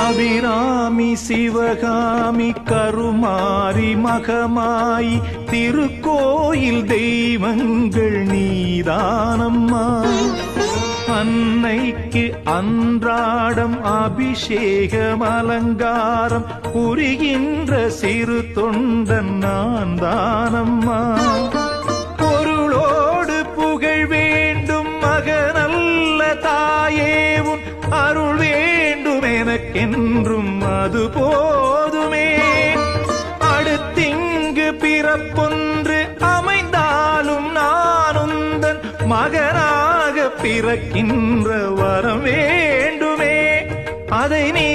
அபிராமி சிவகாமி கருமாரி மகமாயி திருக்கோயில் தெய்வங்கள் நீதானம்மா. அன்னைக்கு அன்றாடம் அபிஷேகம் அலங்காரம் புரிகின்ற சிறு தொண்டன் நான் தானம்மா. பொருளோடு புகழ் வேண்டும் மகனல்ல தாயேவும் அருள் வேண்டும் எனக்கென்றும் அது போதுமே. அடுத்திங்கு பிறப்பொன்று அமைந்தாலும் நானுந்தன் மகனாக பிறக்கின்ற வரம் வேண்டுமே. அதை நீ